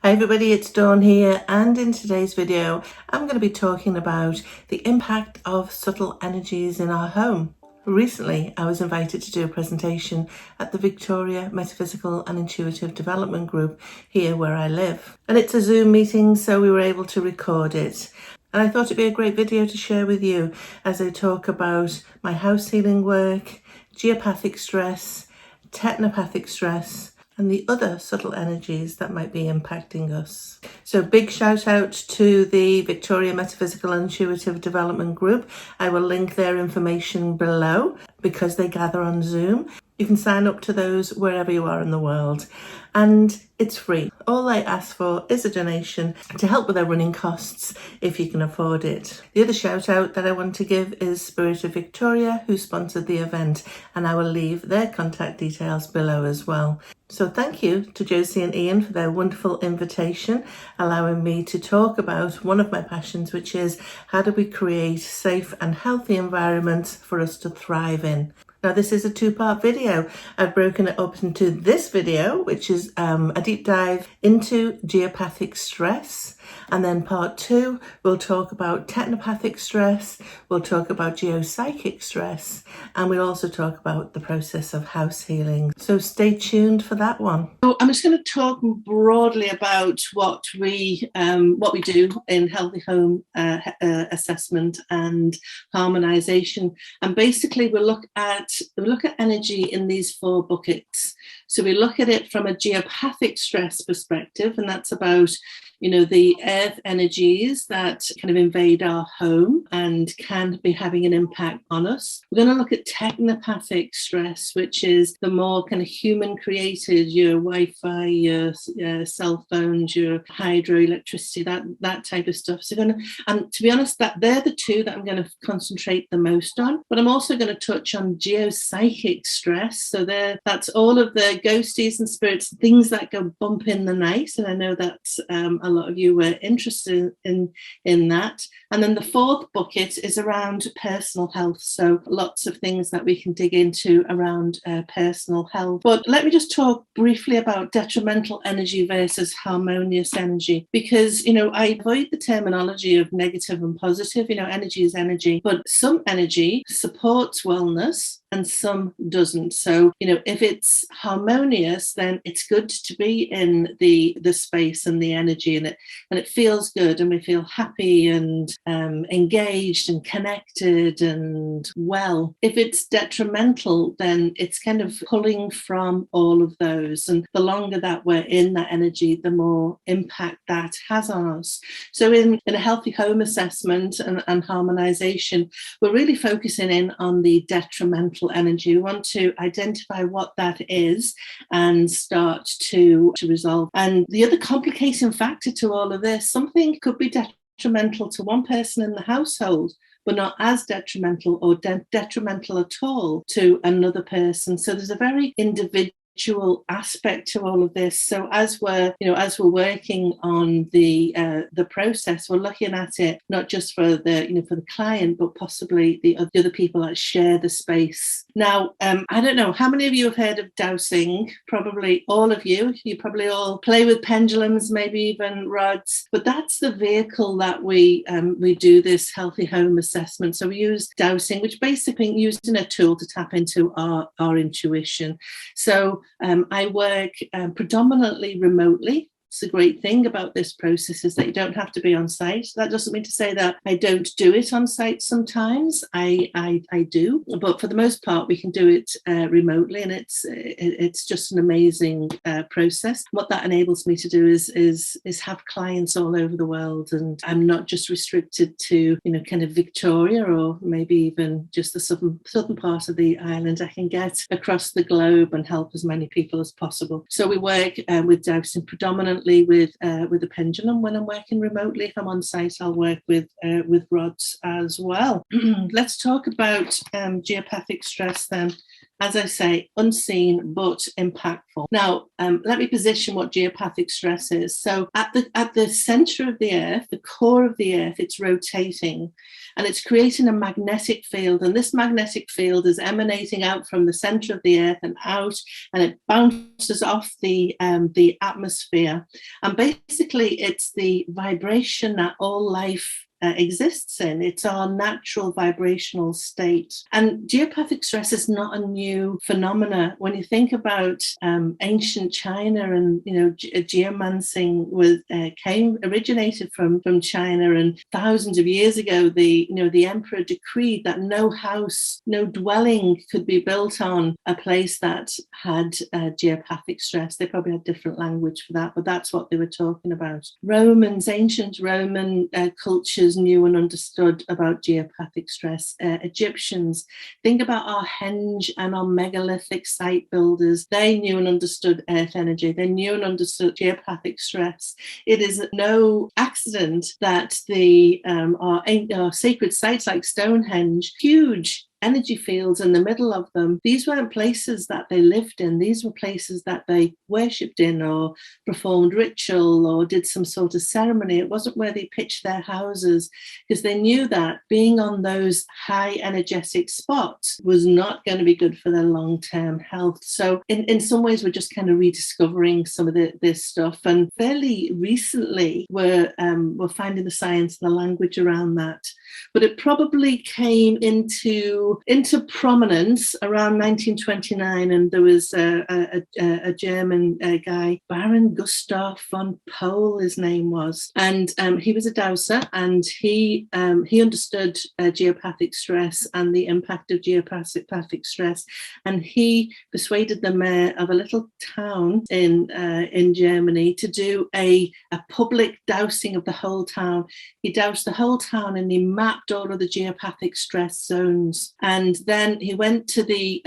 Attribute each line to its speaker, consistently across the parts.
Speaker 1: Hi everybody, it's Dawn here, and in today's video I'm going to be talking about the impact of subtle energies in our home. Recently I was invited to do a presentation at the Victoria Metaphysical and Intuitive Development Group here where I live, and it's a Zoom meeting, so we were able to record it. And I thought it'd be a great video to share with you as I talk about my house healing work, geopathic stress, technopathic stress, and the other subtle energies that might be impacting us. So big shout out to the Victoria Metaphysical and Intuitive Development Group. I will link their information below because they gather on Zoom. You can sign up to those wherever you are in the world, and it's free. All I ask for is a donation to help with their running costs if you can afford it. The other shout out that I want to give is Spirit of Victoria, who sponsored the event, and I will leave their contact details below as well. So thank you to Josie and Ian for their wonderful invitation, allowing me to talk about one of my passions, which is how do we create safe and healthy environments for us to thrive in. Now this is a two-part video. I've broken it up into this video, which is a deep dive into geopathic stress. And then part two, we'll talk about technopathic stress, we'll talk about geopsychic stress, and we'll also talk about the process of house healing. So stay tuned for that one. So I'm just going to talk broadly about what we do in healthy home assessment and harmonization. And basically we look at energy in these four buckets. So we look at it from a geopathic stress perspective, and that's about, the earth energies that kind of invade our home and can be having an impact on us. We're going to look at technopathic stress, which is the more kind of human created, your Wi-Fi, your cell phones, your hydroelectricity, that type of stuff. So and to be honest, that they're the two that I'm going to concentrate the most on. But I'm also going to touch on geopsychic stress. So that's all of the ghosties and spirits, things that go bump in the night. And I know that's a lot of you were interested in that. And then the fourth bucket is around personal health. So lots of things that we can dig into around personal health. But let me just talk briefly about detrimental energy versus harmonious energy, because, I avoid the terminology of negative and positive. Energy is energy, but some energy supports wellness and some doesn't. So, if it's harmonious, then it's good to be in the space and the energy in it, and it feels good, and we feel happy and engaged and connected and well. If it's detrimental, then it's kind of pulling from all of those, and the longer that we're in that energy, the more impact that has on us. So in a healthy home assessment and harmonization, we're really focusing in on the detrimental energy. We want to identify what that is and start to resolve. And the other complicating factor to all of this, something could be detrimental to one person in the household, but not as detrimental or detrimental at all to another person. So there's a very individual aspect to all of this. So as we're working on the process, we're looking at it not just for the client, but possibly the other people that share the space. Now, I don't know how many of you have heard of dowsing. Probably all of you. You probably all play with pendulums, maybe even rods. But that's the vehicle that we do this healthy home assessment. So we use dowsing, which basically using a tool to tap into our intuition. So I work predominantly remotely. It's a great thing about this process is that you don't have to be on site. That doesn't mean to say that I don't do it on site sometimes. I do, but for the most part, we can do it remotely, and it's just an amazing process. What that enables me to do is have clients all over the world, and I'm not just restricted to kind of Victoria or maybe even just the southern part of the island. I can get across the globe and help as many people as possible. So we work with dowsing predominantly with a pendulum when I'm working remotely. If I'm on site, I'll work with rods as well. Let's talk about geopathic stress then. As I say, unseen but impactful. Now, let me position what geopathic stress is. So at the center of the earth, the core of the earth, it's rotating. and it's creating a magnetic field. And this magnetic field is emanating out from the center of the earth and out, and it bounces off the atmosphere. And basically, it's the vibration that all life exists in. It's our natural vibrational state. And geopathic stress is not a new phenomena. When you think about ancient China, and geomancing originated from China, and thousands of years ago, the emperor decreed that no house, no dwelling could be built on a place that had geopathic stress. They probably had different language for that, but that's what they were talking about. Ancient Roman cultures knew and understood about geopathic stress. Egyptians, think about our henge and our megalithic site builders. They knew and understood earth energy. They knew and understood geopathic stress. It is no accident that our sacred sites like Stonehenge, huge energy fields in the middle of them, these weren't places that they lived in. These were places that they worshipped in, or performed ritual, or did some sort of ceremony. It wasn't where they pitched their houses, because they knew that being on those high energetic spots was not going to be good for their long-term health. So in some ways, we're just kind of rediscovering some of this stuff, and fairly recently we're finding the science and the language around that. But it probably came into prominence around 1929, and there was a German guy, Baron Gustaf von Pohl, his name was, and he was a dowser, and he understood geopathic stress and the impact of geopathic stress, and he persuaded the mayor of a little town in Germany to do a public dousing of the whole town. He doused the whole town, and he mapped all of the geopathic stress zones. And then he went to the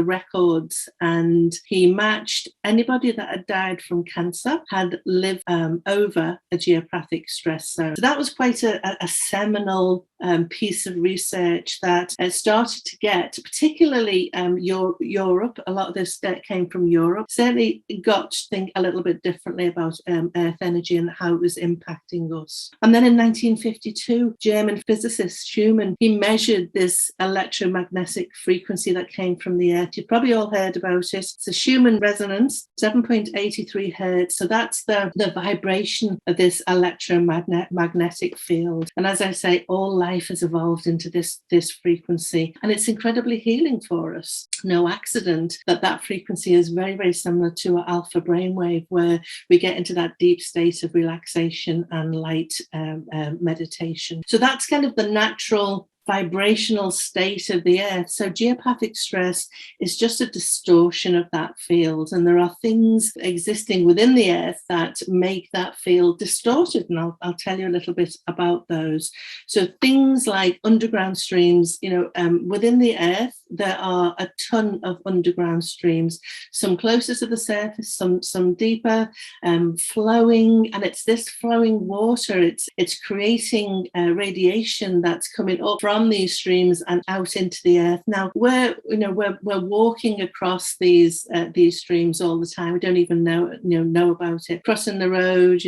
Speaker 1: records, and he matched anybody that had died from cancer had lived over a geopathic stress zone. So that was quite a seminal piece of research that started to get, particularly Europe. A lot of this came from Europe. Certainly got to think a little bit differently about earth energy and how it was impacting us. And then in 1952, German physicist Schumann, he measured this electromagnetic frequency that came from the earth. You've probably all heard about it. It's a Schumann resonance, 7.83 hertz. So that's the vibration of this electromagnetic field. And as I say, all life has evolved into this frequency, and it's incredibly healing for us. No accident that frequency is very, very similar to an alpha brainwave, where we get into that deep state of relaxation and light meditation. So that's kind of the natural vibrational state of the earth. So geopathic stress is just a distortion of that field, and there are things existing within the earth that make that field distorted, and I'll tell you a little bit about those. So things like underground streams, within the earth there are a ton of underground streams, some closer to the surface, some deeper, flowing, and it's this flowing water, it's creating radiation that's coming up from these streams and out into the earth. Now we're walking across these streams all the time. We don't even know about it. Crossing the road,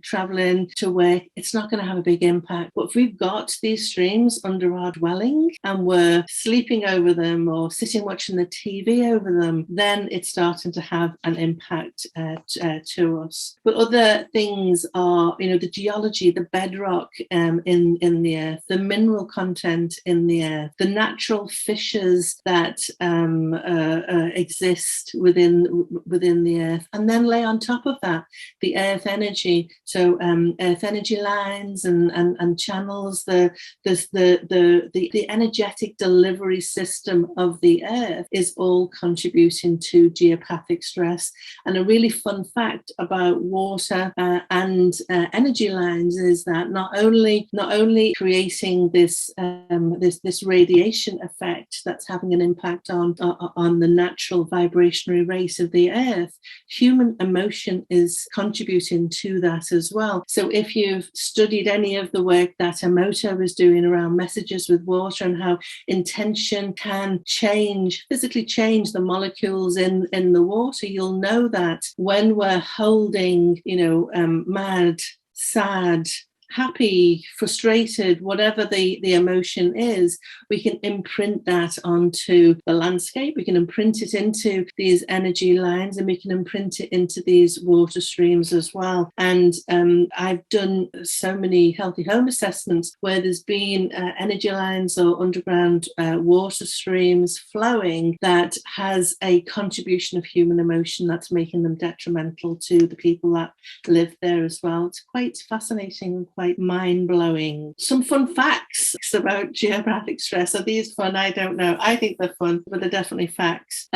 Speaker 1: traveling to work, it's not going to have a big impact. But if we've got these streams under our dwelling and we're sleeping over them or sitting watching the TV over them, then it's starting to have an impact to us. But other things are, the geology, the bedrock in the earth, the mineral content in the earth, the natural fissures that exist within the earth, and then lay on top of that the earth energy. So earth energy lines and channels, the energetic delivery system of the earth is all contributing to geopathic stress. And a really fun fact about water and energy lines is that not only creating this radiation effect that's having an impact on the natural vibrationary rate of the earth, human emotion is contributing to that as well. So if you've studied any of the work that Emoto is doing around messages with water and how intention can physically change the molecules in the water, you'll know that when we're holding, mad, sad, happy, frustrated, whatever the emotion is, we can imprint that onto the landscape. We can imprint it into these energy lines, and we can imprint it into these water streams as well. And I've done so many healthy home assessments where there's been energy lines or underground water streams flowing that has a contribution of human emotion that's making them detrimental to the people that live there as well. It's quite fascinating and quite mind-blowing. Some fun facts about geopathic stress. Are these fun? I don't know. I think they're fun, but they're definitely facts.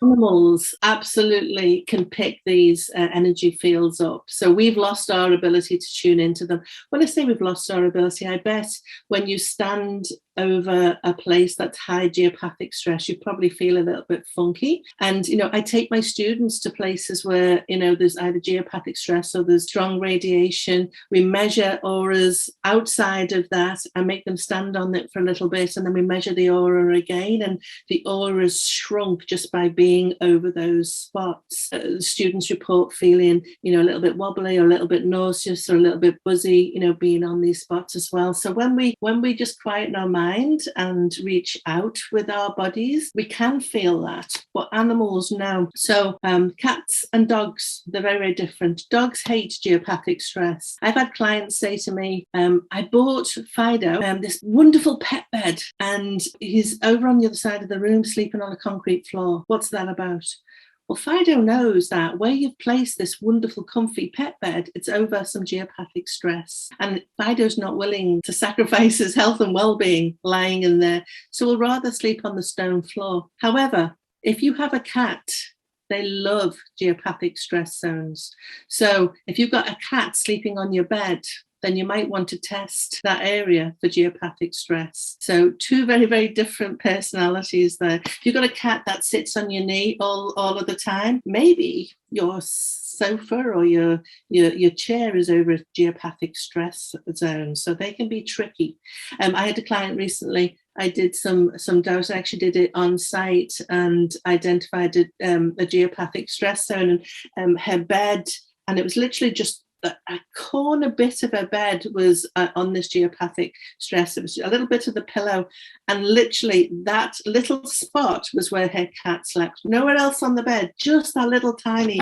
Speaker 1: Animals absolutely can pick these energy fields up. So we've lost our ability to tune into them. When I say we've lost our ability, I bet when you stand over a place that's high geopathic stress, you probably feel a little bit funky. And, I take my students to places where, there's either geopathic stress or there's strong radiation. We measure auras outside of that and make them stand on it for a little bit. And then we measure the aura again. And the aura's shrunk just by being over those spots. Students report feeling, a little bit wobbly or a little bit nauseous or a little bit buzzy, being on these spots as well. So when we just quieten our mind and reach out with our bodies, we can feel that. But animals, no. So cats and dogs, they're very, very different. Dogs hate geopathic stress. I've had clients say to me, I bought Fido this wonderful pet bed, and he's over on the other side of the room sleeping on a concrete floor. What's that about? Well, Fido knows that where you've placed this wonderful, comfy pet bed, it's over some geopathic stress. And Fido's not willing to sacrifice his health and well-being lying in there. So we'll rather sleep on the stone floor. However, if you have a cat, they love geopathic stress zones. So if you've got a cat sleeping on your bed, then you might want to test that area for geopathic stress. So two very, very different personalities there. If you've got a cat that sits on your knee all of the time, maybe your sofa or your chair is over a geopathic stress zone. So they can be tricky. I had a client recently. I did some dose. I actually did it on site and identified a geopathic stress zone, and her bed, and it was literally just a corner bit of her bed was on this geopathic stress. It was a little bit of the pillow, and literally that little spot was where her cat slept. Nowhere else on the bed, just that little tiny.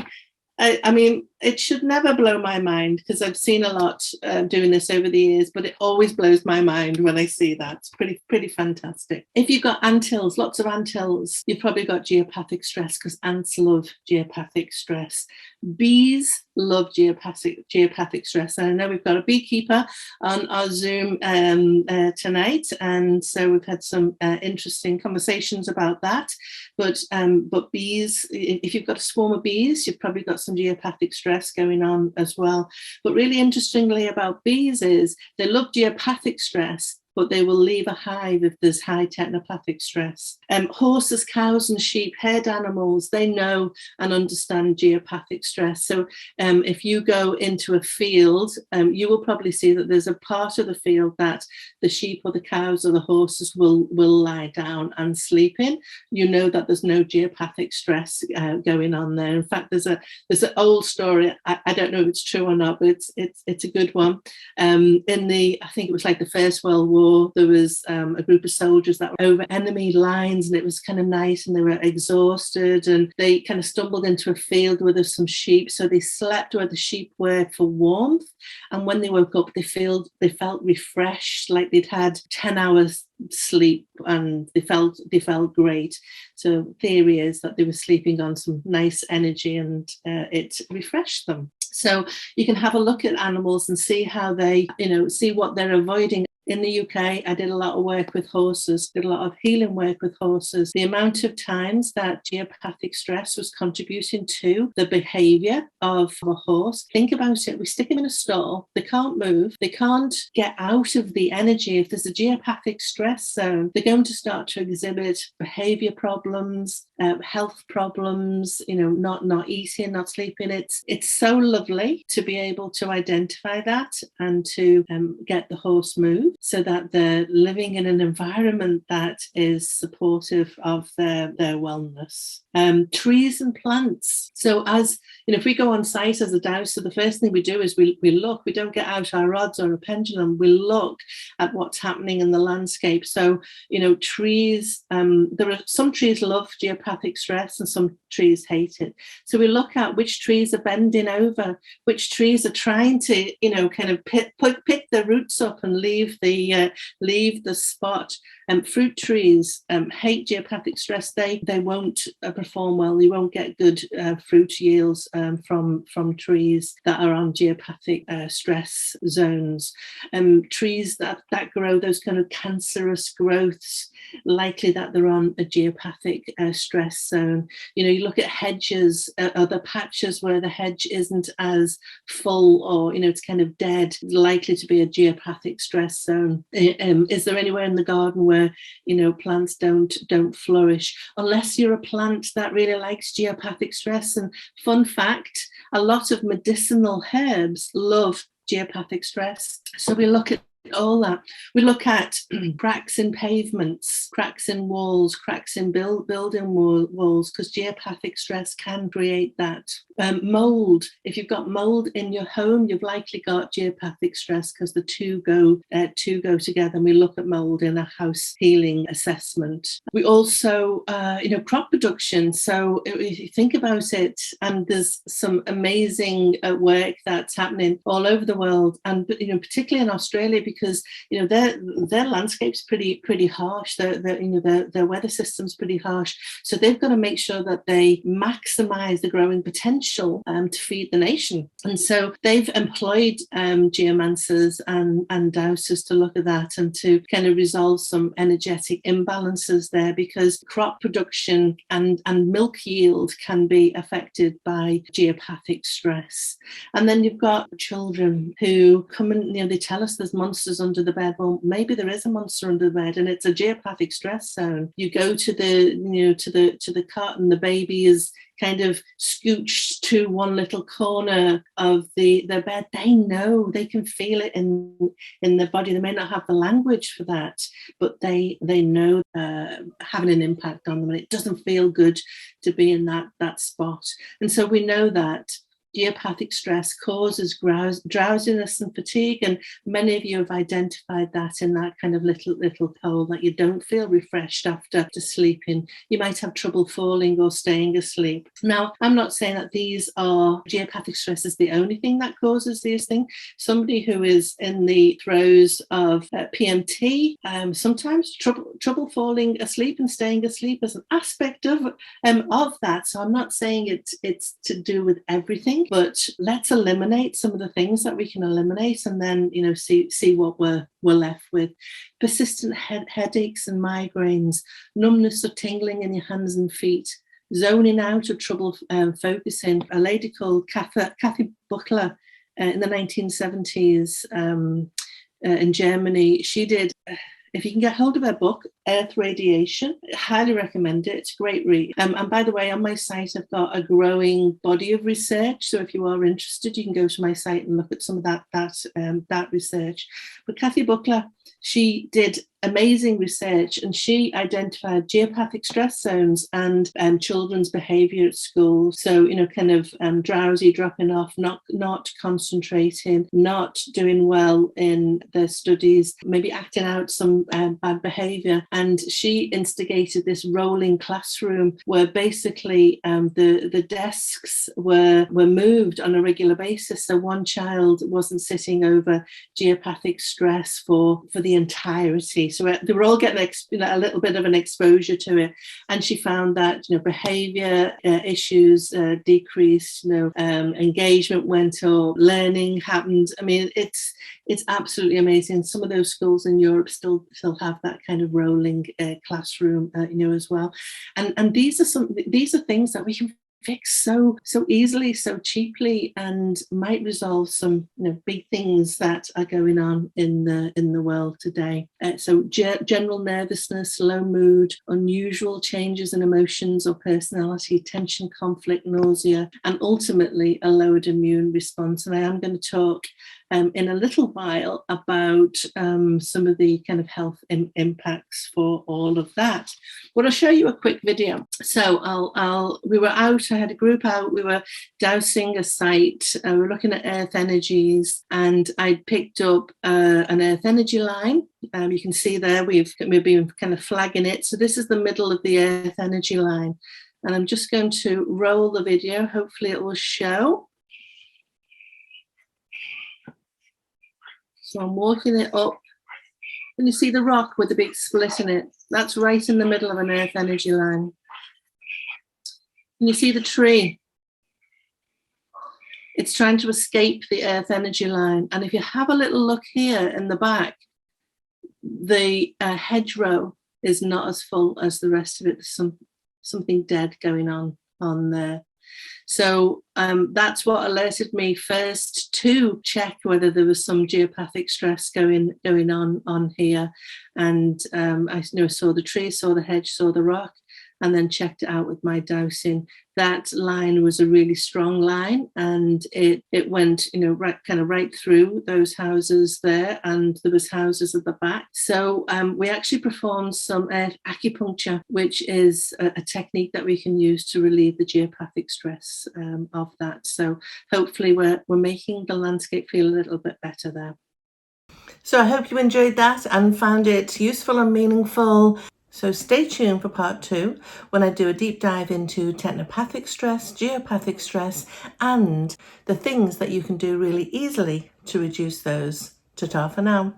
Speaker 1: I mean, it should never blow my mind, because I've seen a lot doing this over the years, but it always blows my mind when I see that. It's pretty fantastic. If you've got anthills, lots of anthills, you've probably got geopathic stress, because ants love geopathic stress. Bees love geopathic stress. And I know we've got a beekeeper on our Zoom tonight, and so we've had some interesting conversations about that. But bees, if you've got a swarm of bees, you've probably got some geopathic stress going on as well. But really interestingly about bees is they love geopathic stress, but they will leave a hive if there's high technopathic stress. Horses, cows and sheep, herd animals, they know and understand geopathic stress. So if you go into a field, you will probably see that there's a part of the field that the sheep or the cows or the horses will lie down and sleep in. You know that there's no geopathic stress going on there. In fact, there's an old story. I don't know if it's true or not, but it's a good one. I think it was like the First World War. There was a group of soldiers that were over enemy lines, and it was kind of night, and they were exhausted, and they kind of stumbled into a field where there's some sheep. So they slept where the sheep were for warmth, and when they woke up, they felt refreshed, like they'd had 10 hours sleep, and they felt great. So theory is that they were sleeping on some nice energy, and it refreshed them. So you can have a look at animals and see how they, see what they're avoiding. In the UK, I did a lot of work with horses, did a lot of healing work with horses. The amount of times that geopathic stress was contributing to the behaviour of a horse. Think about it. We stick them in a stall. They can't move. They can't get out of the energy. If there's a geopathic stress zone, they're going to start to exhibit behaviour problems, health problems, not eating, not sleeping. It's so lovely to be able to identify that and to get the horse moved so that they're living in an environment that is supportive of their wellness. Trees and plants. So as if we go on site as a dowser, the first thing we do is we look. We don't get out our rods or a pendulum. We look at what's happening in the landscape. So trees. There are some trees love geopathic stress and some trees hate it. So we look at which trees are bending over, which trees are trying to kind of pick their roots up and leave the spot. Fruit trees hate geopathic stress. They won't perform well. You won't get good fruit yields from trees that are on geopathic stress zones. Trees that grow those kind of cancerous growths, likely that they're on a geopathic stress zone. You look at hedges, other patches where the hedge isn't as full, or it's kind of dead, likely to be a geopathic stress zone. Is there anywhere in the garden where plants don't flourish? Unless you're a plant that really likes geopathic stress. And fun fact, a lot of medicinal herbs love geopathic stress. So we look at all that. We look at cracks in pavements, cracks in walls, cracks in building walls, because geopathic stress can create that. Mold. If you've got mold in your home, you've likely got geopathic stress, because the two go together. And we look at mold in a house healing assessment. We also, crop production. So if you think about it, and there's some amazing work that's happening all over the world, and particularly in Australia, because their landscape's pretty harsh. Their weather system's pretty harsh. So they've got to make sure that they maximise the growing potential to feed the nation. And so they've employed geomancers and dowsers to look at that and to kind of resolve some energetic imbalances there, because crop production and milk yield can be affected by geopathic stress. And then you've got children who come and they tell us there's monsters under the bed. Well, maybe there is a monster under the bed and it's a geopathic stress zone. You go to the cot and the baby is kind of scooched to one little corner of the bed. They know, they can feel it in their body. They may not have the language for that, but they know having an impact on them, and it doesn't feel good to be in that spot. And so we know that geopathic stress causes drowsiness and fatigue, and many of you have identified that in that kind of little poll, that you don't feel refreshed after sleeping. You might have trouble falling or staying asleep. Now, I'm not saying that these are geopathic stress is the only thing that causes these things. Somebody who is in the throes of PMT, sometimes trouble falling asleep and staying asleep is an aspect of that. So I'm not saying it's to do with everything, but let's eliminate some of the things that we can eliminate, and then see what we're left with. Persistent headaches and migraines, numbness or tingling in your hands and feet, zoning out or trouble focusing. A lady called Cathy Butler in the 1970s in Germany, she did. If you can get hold of her book, Earth Radiation, I highly recommend it. It's a great read. And by the way, on my site, I've got a growing body of research. So if you are interested, you can go to my site and look at some of that research. But Cathy Butler, she did amazing research, and she identified geopathic stress zones and children's behaviour at school. So, kind of drowsy, dropping off, not concentrating, not doing well in their studies, maybe acting out some bad behaviour. And she instigated this rolling classroom where basically the desks were moved on a regular basis. So one child wasn't sitting over geopathic stress for the entirety. So they were all getting a little bit of an exposure to it, and she found that behaviour issues decreased, engagement went up, learning happened. I mean, it's absolutely amazing. Some of those schools in Europe still have that kind of rolling classroom, as well. And these are things that we can fix so easily, so cheaply, and might resolve some big things that are going on in the world today. So general nervousness, low mood, unusual changes in emotions or personality, tension, conflict, nausea, and ultimately a lowered immune response. And I am going to talk in a little while about some of the kind of health impacts for all of that. But I'll show you a quick video. So we were out, I had a group out, we were dowsing a site, we were looking at earth energies, and I picked up an earth energy line. You can see there we've been kind of flagging it. So this is the middle of the earth energy line. And I'm just going to roll the video. Hopefully it will show. So I'm walking it up. And you see the rock with the big split in it? That's right in the middle of an earth energy line. And you see the tree? It's trying to escape the earth energy line. And if you have a little look here in the back, the hedgerow is not as full as the rest of it. There's something dead going on there. So that's what alerted me first to check whether there was some geopathic stress going on here. And I saw the tree, saw the hedge, saw the rock, and then checked it out with my dowsing. That line was a really strong line, and it went right through those houses there, and there was houses at the back. So we actually performed some acupuncture, which is a technique that we can use to relieve the geopathic stress of that. So hopefully we're making the landscape feel a little bit better there. So I hope you enjoyed that and found it useful and meaningful. So stay tuned for part 2 when I do a deep dive into technopathic stress, geopathic stress, and the things that you can do really easily to reduce those. Ta-ta for now.